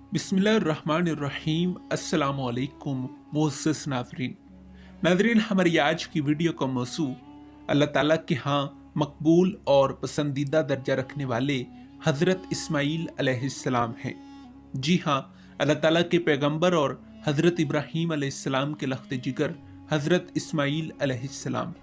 बिस्मिल्लाहिर्रहमानिर्रहीम। अस्सलामु अलैकुम मोअज़्ज़ज़ नाज़रीन, हमारी आज की वीडियो का मौज़ू अल्लाह ताला के यहाँ मकबूल और पसंदीदा दर्जा रखने वाले हज़रत इस्माईल अलैहिस्सलाम हैं। जी हाँ, अल्लाह ताला के पैगंबर और हज़रत इब्राहीम अलैहिस्सलाम के लख्त जिगर हज़रत इस्माईल अलैहिस्सलाम।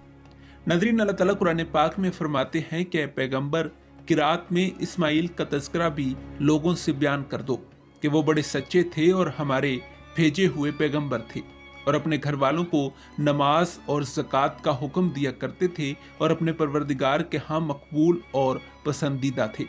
नाज़रीन, अल्लाह ताला कुरान पाक में फरमाते हैं कि पैगंबर किरात में इस्माईल का तज़किरा भी लोगों से बयान कर दो कि वो बड़े सच्चे थे और हमारे भेजे हुए पैगंबर थे और अपने घर वालों को नमाज और ज़कात का हुक्म दिया करते थे और अपने परवरदिगार के यहाँ मकबूल और पसंदीदा थे।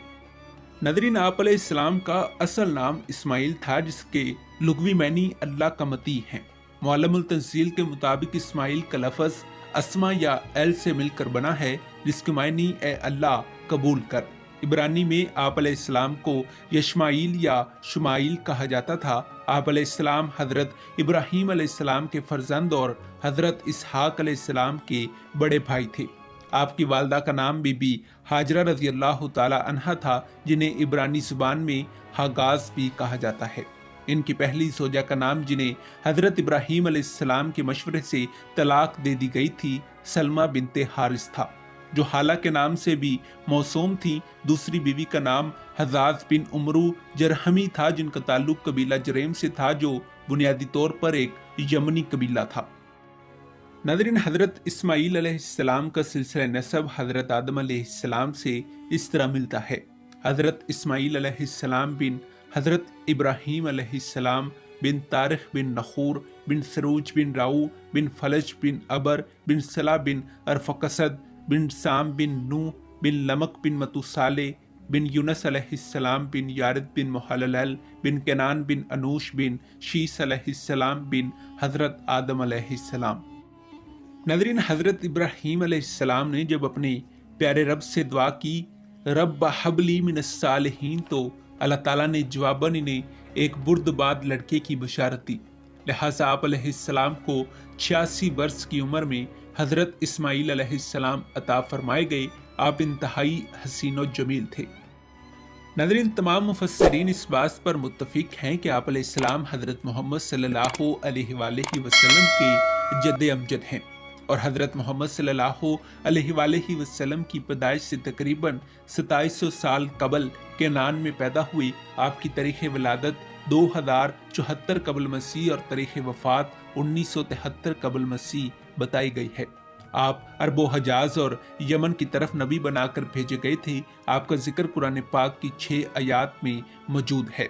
नाज़रीन, आप अलैहिस्सलाम का असल नाम इस्माईल था, जिसके लुग़वी मानी अल्लाह का मती हैं। मुअल्लमुल तंज़ील के मुताबिक इस्माईल का लफ्ज़ अस्मा या एल से मिलकर बना है, जिसके मायनी ए अल्लाह कबूल कर। इब्रानी में आप अलैहिस्सलाम को यशमाईल या शुमाईल कहा जाता था। आप अलैहिस्सलाम हज़रत इब्राहीम अलैहिस्सलाम के फर्जंद और हज़रत इसहाक अलैहिस्सलाम के बड़े भाई थे। आपकी वालदा का नाम बीबी हाजरा रज़ी अल्लाह ताला अन्हा था, जिन्हें इब्रानी ज़ुबान में हागाज भी कहा जाता है। इनकी पहली ज़ौजा का नाम, जिन्हें हज़रत इब्राहीम अलैहिस्सलाम के मशवरे से तलाक दे दी गई थी, सलमा बिनते हारिस था, जो हाला के नाम से भी मौसूम थी। दूसरी बीवी का नाम हज़ाज बिन उमरू जरहमी था, जिनका ताल्लुक कबीला जरेम से था, जो बुनियादी तौर पर एक यमनी कबीला था। नाज़रीन, हज़रत इस्माईल अलैहिस्सलाम का सिलसिला नसब हज़रत आदम अलैहिस्सलाम से इस तरह मिलता है। हज़रत इस्माईल अलैहिस्सलाम बिन हज़रत इब्राहीम अलैहिस्सलाम बिन तारिख बिन नखूर बिन सरूज बिन राऊ बिन फलज बिन अबर बिन सला बिन अरफकसद बिन साम बिन नू बिन लमक बिन मतुसाले बिन यूनस अलैहिस्सलाम बिन यारिद बिन मुहल्लल बिन केनान बिन अनूश बिन शीस अलैहिस्सलाम बिन हज़रत आदम अलैहिस्सलाम। नाज़रीन, हज़रत इब्राहीम अलैहिस्सलाम ने जब अपने प्यारे रब से दुआ की, रब हबली मिनस सालिहीन, तो अल्लाह ताला ने जवाबन इन्हें एक बुर्दबाद लड़के की बशारत दी। लिहाजा आप अलैहिस्सलाम को 86 वर्ष की उम्र में हज़रत इस्माईल अलैहिस्सलाम अता फरमाए गए। आप इंतहाई हसीन और जमील थे। नाज़रीन, तमाम मुफस्सिरीन इस बात पर मुत्तफिक हैं कि आप अलैहिस्सलाम हज़रत मोहम्मद सल्लल्लाहु अलैहि वसल्लम के जद्द अमजद हैं और हज़रत मोहम्मद सल्लल्लाहु अलैहि वसल्लम की पैदाइश से तकरीबन 2700 साल कबल केनान में पैदा हुई। आपकी तारीख़ विलादत 2074 कबल मसीह और तारीख़ वफ़ात 1973 कबल मसीह बताई गई है। आप अरबो हजाज और यमन की तरफ नबी बनाकर भेजे गए थे। आपका जिक्र कुरान पाक की 6 आयात में मौजूद है।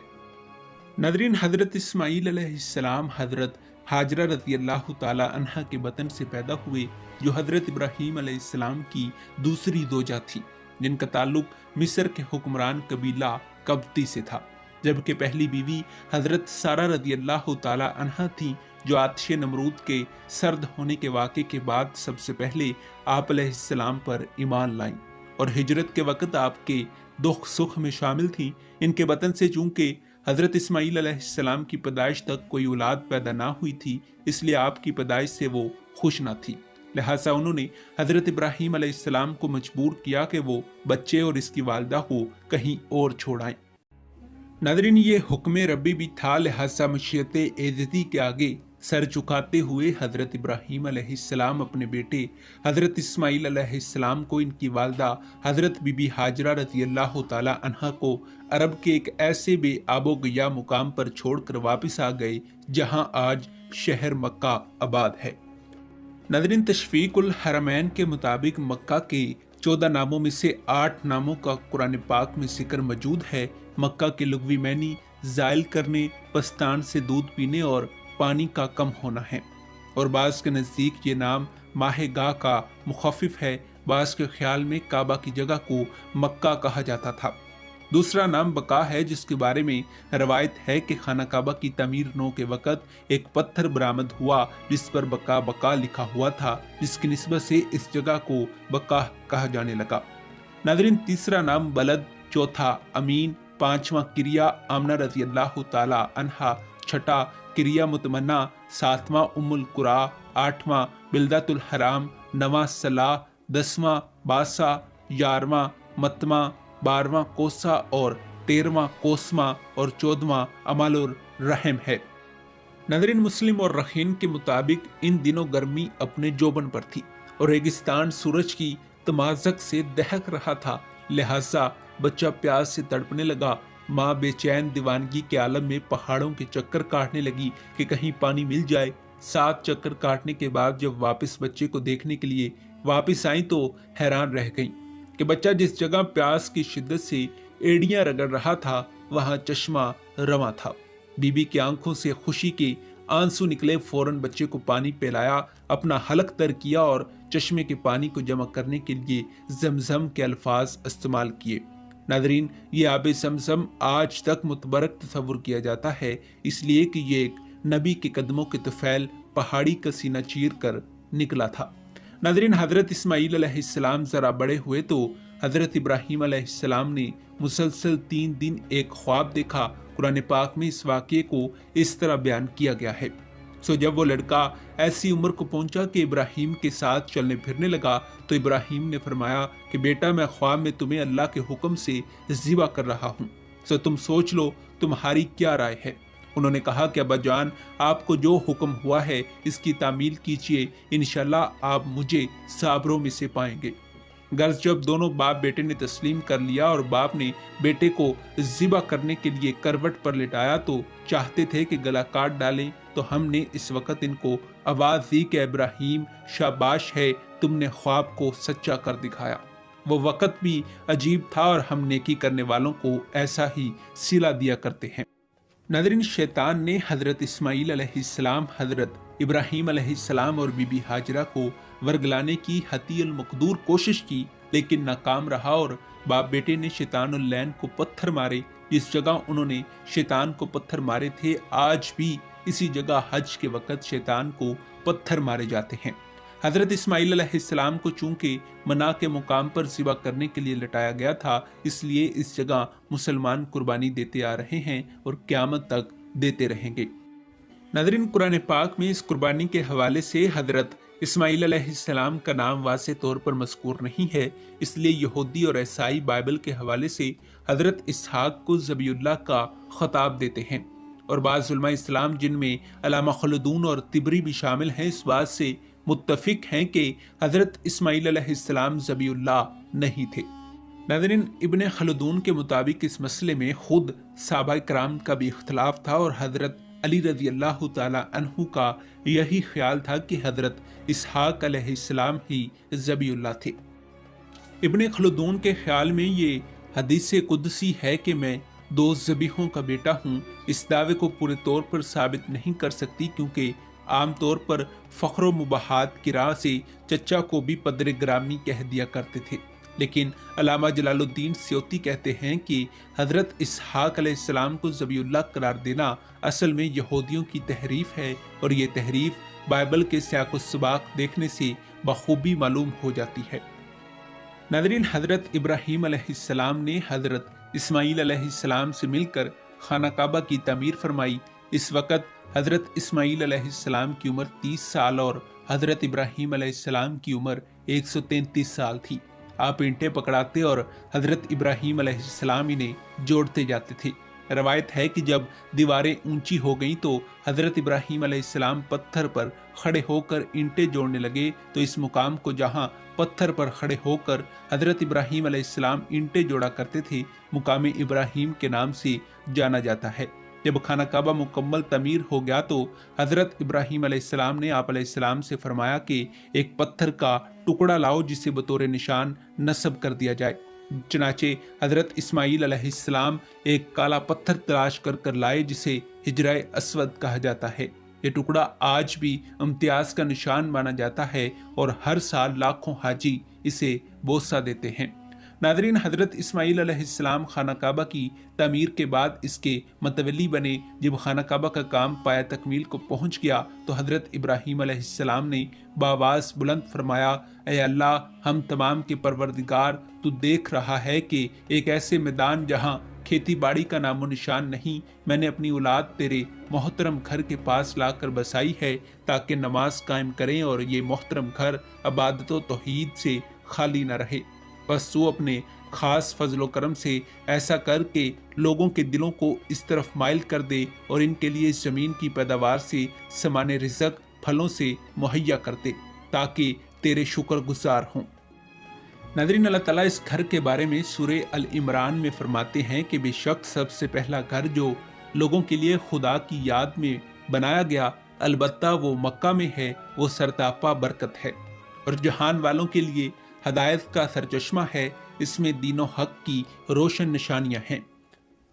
नाज़रीन, हज़रत इस्माईल अलैहिस्सलाम हज़रत हाजरा रज़ी अल्लाह ताला अन्हा के बतन से पैदा हुए, जो हज़रत इब्राहीम अलैहिस्सलाम की दूसरी ज़ौजा थी, जिनका ताल्लुक मिस्र के हुक्मरान कबीला कब्ती से था। जबकि पहली बीवी हज़रत सारा रज़ी अल्लाह ताला अन्हा थी, जो आतिश नमरूद के सर्द होने के वाक़े के बाद सबसे पहले आप अलैहिस्सलाम पर ईमान लाईं और हिजरत के वक़्त आपके दुख सुख में शामिल थीं। इनके वतन से चूँकि हज़रत इस्माईल अलैहिस्सलाम की पैदाइश तक कोई औलाद पैदा ना हुई थी, इसलिए आपकी पैदाइश से वो खुश ना थी। लिहाजा उन्होंने हज़रत इब्राहीम अलैहिस्सलाम को मजबूर किया कि वो बच्चे और इसकी वालदा को कहीं और छोड़ाएं। नाज़रीन, ये हुक्म रब्बी भी था, लिहाजा मशीयते एज़दी के आगे सर झुकाते हुए हज़रत इब्राहीम अलैहिस्सलाम अपने बेटे हज़रत इस्माईल अलैहिस्सलाम को इनकी वालदा हज़रत बीबी हाजरा रज़ी अल्लाह ताला अन्हा को अरब के एक ऐसे बेआबो गया मुकाम पर छोड़कर वापस आ गए, जहां आज शहर मक्का आबाद है। नाज़रीन, तशफ़ीकुल हरमैन के मुताबिक मक्का के 14 नामों में से 8 नामों का कुरान पाक में जिक्र मौजूद है। मक्का के लुग़वी मैनी ज़ाइल करने, पस्तान से दूध पीने और पानी का कम होना है, और बाज़ के नज़दीक ये नाम माह-ए-गाह का मुख़फ़िफ़ है। बाज़ के ख्याल में काबा की जगह को मक्का कहा जाता था। दूसरा नाम बका है, जिसके बारे में रवायत है कि खाना काबा की तमीर नौ के वक़्त एक पत्थर बरामद हुआ जिस पर बका बका लिखा हुआ था, जिसकी निस्बत से इस जगह को बका कहा जाने लगा। नाज़रीन, तीसरा नाम बलद, चौथा अमीन, पांचवा किरिया आमना रज़ी अल्लाह ताला अन्हा, छठा किरिया मुतमन्ना, सातवां उम्मुल कुरा, आठवां बिल्दातुल हराम, नवां सलाह, 10वां बासा, 11वां मतमा, 12वां कोसा और 13वां कोसमा और 14वां अमाल और रहम है। नाज़रीन, मुस्लिम और रखीन के मुताबिक इन दिनों गर्मी अपने जोबन पर थी और रेगिस्तान सूरज की तमाज़क से दहक रहा था, लिहाजा बच्चा प्यास से तड़पने लगा। माँ बेचैन दीवानगी के आलम में पहाड़ों के चक्कर काटने लगी कि कहीं पानी मिल जाए। 7 चक्कर काटने के बाद जब वापस बच्चे को देखने के लिए वापस आई तो हैरान रह गई कि बच्चा जिस जगह प्यास की शिद्दत से एड़ियां रगड़ रहा था वहां चश्मा रवां था। बीबी की आंखों से खुशी के आंसू निकले। फौरन बच्चे को पानी पिलाया, अपना हलक तर किया और चश्मे के पानी को जमा करने के लिए जमजम के अल्फाज इस्तेमाल किए। नादरीन, ये आबे जमजम आज तक मुतबरक तस्वुर किया जाता है, इसलिए कि ये एक नबी के कदमों के तुफैल पहाड़ी का सीना चीर कर निकला था। नादरीन, हजरत इस्माईल अलैहिस्सलाम जरा बड़े हुए तो हजरत इब्राहीम अलैहिस्सलाम ने मुसलसल 3 दिन एक ख्वाब देखा। कुरान पाक में इस वाक़ये को इस तरह बयान किया गया है। जब वो लड़का ऐसी उम्र को पहुंचा कि इब्राहीम के साथ चलने फिरने लगा तो इब्राहीम ने फरमाया कि बेटा, मैं ख्वाब में तुम्हें अल्लाह के हुक्म से ज़िबा कर रहा हूँ, तुम सोच लो तुम्हारी क्या राय है। उन्होंने कहा कि अब्बा जान, आपको जो हुक्म हुआ है इसकी तामील कीजिए, इंशाल्लाह आप मुझे साबरों में से पाएंगे। गर्ज जब दोनों बाप बेटे ने तस्लीम कर लिया और बाप ने बेटे को ज़िबा करने के लिए करवट पर लिटाया तो चाहते थे कि गला काट डालें, तो हमने इस वक्त इनको आवाज़ दी कि इब्राहीम, शाबाश है, तुमने ख्वाब को सच्चा कर दिखाया। वो वक्त भी अजीब था और हम नेकी करने वालों को ऐसा ही सिला दिया करते हैं। नादरीन, शैतान ने हजरत इस्माईल अलैहिस्सलाम, हजरत इब्राहीम अलैहिस्सलाम और बीबी हाजरा को वर्गलाने की हतील मकदूर कोशिश की, लेकिन नाकाम रहा और बाप बेटे ने शैतानुल लैन को पत्थर मारे। जिस जगह उन्होंने शैतान को पत्थर मारे थे, आज भी इसी जगह हज के वक्त शैतान को पत्थर मारे जाते हैं। हजरत इस्माईल अलैहिस्सलाम को चूंकि मना के मुकाम पर ज़िबा करने के लिए लटाया गया था, इसलिए इस जगह मुसलमान कुर्बानी देते आ रहे हैं और क़यामत तक देते रहेंगे। नाज़रीन, कुरान पाक में इस कुर्बानी के हवाले से हजरत इस्माईल अलैहिस्सलाम का नाम वाज़े तौर पर मज़कूर नहीं है, इसलिए यहूदी और ईसाई बाइबल के हवाले से हजरत इसहाक को ज़बीउल्लाह का खिताब देते हैं और बाज़ उलमा इस्लाम, जिनमें अल्लामा खलदून और तिबरी भी शामिल हैं, इस बात से मुत्तफिक हैं कि हजरत इस्माईल अलैहिस्सलाम ज़बीउल्लाह नहीं थे। नाज़रीन, इब्ने खलदून के मुताबिक इस मसले में खुद सहाबा कराम का भी इख्तलाफ था और हजरत अली रज़ी अल्लाह ताला अन्हु का यही ख्याल था कि हजरत इसहाक अलैहिस्सलाम ही ज़बीउल्लाह थे। इब्ने खलदून के ख्याल में ये हदीस कुदसी है कि मैं 2 ज़बीहों का बेटा हूँ, इस दावे को पूरे तौर पर साबित नहीं कर सकती, क्योंकि आम तौर पर फ़ख्र व मुबाहात की राह से चचा को भी पदर ग्रामी कह दिया करते थे। लेकिन अल्लामा जलालुद्दीन स्यूती कहते हैं कि हजरत इसहाक अलैहिस्सलाम को ज़बीउल्लाह करार देना असल में यहूदियों की तहरीफ है और ये तहरीफ बाइबल के सियाक़ व सबाक़ देखने से बखूबी मालूम हो जाती है। नाज़रीन, हजरत इब्राहीम अलैहिस्सलाम ने हजरत इस्माईल अलैहिस्सलाम से मिलकर खाना काबा की तामीर फरमाई। इस वक्त हजरत इस्माईल अलैहिस्सलाम की उम्र 30 साल और हजरत इब्राहीम अलैहिस्सलाम की उम्र 133 साल थी। आप ईंटें पकड़ाते और हजरत इब्राहीम अलैहिस्सलाम इन्हें जोड़ते जाते थे। रवायत है कि जब दीवारें ऊंची हो गईं तो हजरत इब्राहीम अलैहिस्सलाम पत्थर पर खड़े होकर ईंटें जोड़ने लगे, तो इस मुकाम को जहां पत्थर पर खड़े होकर हजरत इब्राहीम अलैहिस्सलाम ईंटें जोड़ा करते थे, मुकाम इब्राहीम के नाम से जाना जाता है। जब खाना काबा मुकम्मल तमीर हो गया तो हजरत इब्राहीम अलैहिस्सलाम ने आप अलैहिस्सलाम से फरमाया कि एक पत्थर का टुकड़ा लाओ जिसे बतौर निशान नस्ब कर दिया जाए। चनाचे हजरत इस्माईल अलैहिस्सलाम एक काला पत्थर तलाश कर लाए जिसे हिजरा अस्वद कहा जाता है। ये टुकड़ा आज भी इम्तियाज का निशान माना जाता है और हर साल लाखों हाजी इसे बोसा देते हैं। नादरीन, हजरत इस्माईल अलैहिस्सलाम खाना काबा की तामीर के बाद इसके मतवली बने। जब खाना काबा का काम पाया तकमील को पहुंच गया तो हजरत इब्राहीम अलैहिस्सलाम ने बावाज़ बुलंद फरमाया, ऐ अल्लाह, हम तमाम के परवरदिगार, तू देख रहा है कि एक ऐसे मैदान जहां खेती बाड़ी का नामो निशान नहीं, मैंने अपनी औलाद तेरे मोहतरम घर के पास लाकर बसाई है ताकि नमाज कायम करें और ये मोहतरम घर इबादत व तौहीद से खाली न रहे। बस तू अपने खास फजलो करम से ऐसा कर के लोगों के दिलों को इस तरफ माइल कर दे और इनके लिए इस जमीन की पैदावार से समाने रिज़्क फलों से मुहैया कर दे ताकि तेरे शुक्रगुजार हों। नाज़रीन, अल्लाह ताला इस घर के बारे में सूरह अल इमरान में फरमाते हैं कि बेशक सबसे पहला घर जो लोगों के लिए खुदा की याद में बनाया गया, अलबत्ता वो मक्का में है, वो सरतापा बरकत है और जहान वालों के लिए हदायत का सरचश्मा है। इसमें दीनो हक की रोशन निशानियां हैं।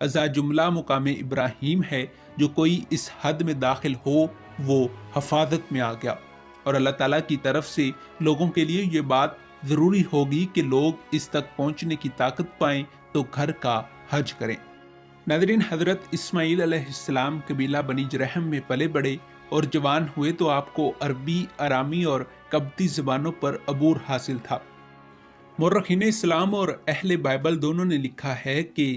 अज़ा जुमला मुकाम इब्राहीम है, जो कोई इस हद में दाखिल हो वो हफाजत में आ गया और अल्लाह ताला की तरफ से लोगों के लिए ये बात ज़रूरी होगी कि लोग इस तक पहुँचने की ताकत पाएं तो घर का हज करें। नाज़रीन, हज़रत इस्माईल अलैहिस्सलाम कबीला बनी जरहम में पले बड़े और जवान हुए तो आपको अरबी, अरामी और कब्ती ज़बानों पर अबूर हासिल था। मुर्रखीन इस्लाम और अहले बाइबल दोनों ने लिखा है कि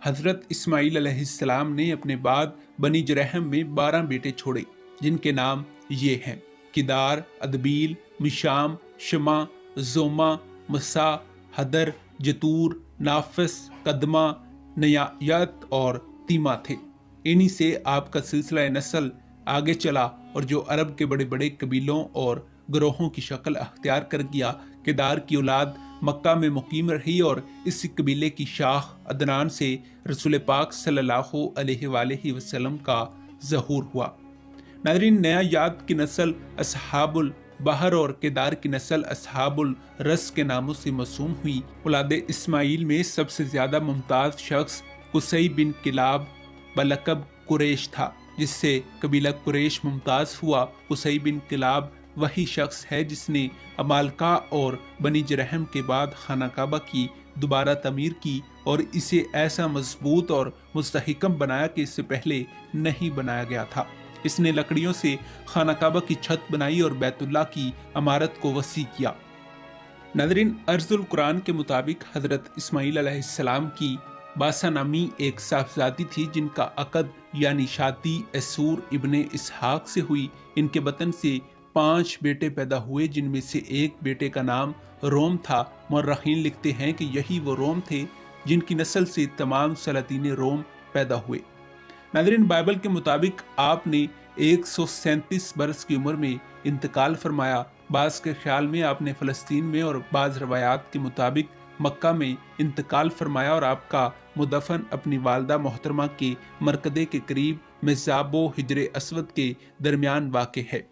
हज़रत इस्माईल अलैहिस्सलाम ने अपने बाद बनी जरहम में 12 बेटे छोड़े, जिनके नाम ये हैं: किदार, अदबील, मिशाम, शमा, जोमा, मसा, हदर, जतूर, नाफस, कदमा, नयायत और तीमा थे। इन्हीं से आपका सिलसिला नस्ल आगे चला और जो अरब के बड़े बड़े कबीलों और ग्रोहों की शक्ल अख्तियार कर गया। किदार की औलाद मक्का में मुकीम रही और इस कबीले की शाख अदनान से रसूल पाक सल्लल्लाहु अलैहि वसल्लम का ज़हूर हुआ। नाज़रीन, नयायात की नस्ल असहाबुल बहर और किदार की नस्ल असहाबुल रस के नामों से मसूम हुई। औलाद इस्माईल में सबसे ज्यादा मुमताज शख्स कुसै बिन किलाब बलकब कुरैश था, जिससे कबीला कुरैश मुमताज हुआ। कुसै बिन किलाब वही शख्स है जिसने अमालका और बनी जरहम के बाद खाना काबा की दोबारा तमीर की और इसे ऐसा मजबूत और मुस्तहकम बनाया कि इससे पहले नहीं बनाया गया था। इसने लकड़ियों से खाना काबा की छत बनाई और बैतुल्लाह की इमारत को वसी किया। नाज़रीन, अर्जुल कुरान के मुताबिक हज़रत इस्माईल अलैहिस्सलाम की बासा नामी एक साहबजादी थी, जिनका अकद यानी शादी एसूर इब्ने इसहाक से हुई। इनके बतन से 5 बेटे पैदा हुए, जिनमें से एक बेटे का नाम रोम था। मुर्रखीन लिखते हैं कि यही वो रोम थे जिनकी नस्ल से तमाम सलातीन रोम पैदा हुए। नाज़रीन, बाइबल के मुताबिक आपने 137 बरस की उम्र में इंतकाल फरमाया। बाज़ के ख्याल में आपने फ़लस्तीन में और बाज़ रवायात के मुताबिक मक्का में इंतकाल फरमाया और आपका मुदफन अपनी वालदा मोहतरमा के मरकदे के करीब मिज़ाबो हिजर असवद के दरमियान वाक़े है।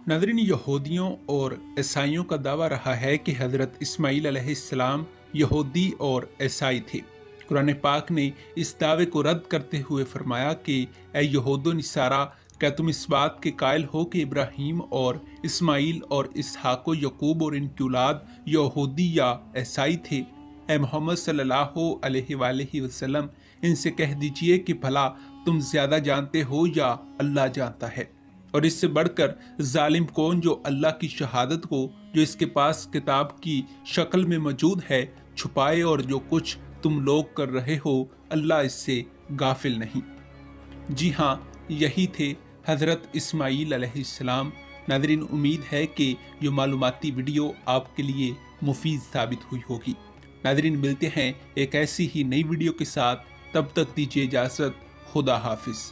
नाज़रीन, यहूदियों और ईसाइयों का दावा रहा है कि हज़रत इस्माईल अलैहिस्सलाम यहूदी और ईसाई थे। कुरान पाक ने इस दावे को रद्द करते हुए फरमाया कि ऐ यहूदो निसारा, क्या तुम इस बात के कायल हो कि इब्राहीम और इस्माईल और इसहाको यकूब और इनकी औलाद यहूदी या ईसाई थे? ऐ मोहम्मद सल्लल्लाहु अलैहि वसल्लम, इनसे कह दीजिए कि भला तुम ज्यादा जानते हो या अल्लाह जानता है? और इससे बढ़कर जालिम कौन जो अल्लाह की शहादत को, जो इसके पास किताब की शक्ल में मौजूद है, छुपाए, और जो कुछ तुम लोग कर रहे हो अल्लाह इससे गाफिल नहीं। जी हाँ, यही थे हज़रत इस्माईल अलैहिस्सलाम। नाज़रीन, उम्मीद है कि ये मालूमाती वीडियो आपके लिए मुफीद साबित हुई होगी। नाज़रीन, मिलते हैं एक ऐसी ही नई वीडियो के साथ, तब तक दीजिए इजाज़त। खुदा हाफिज़।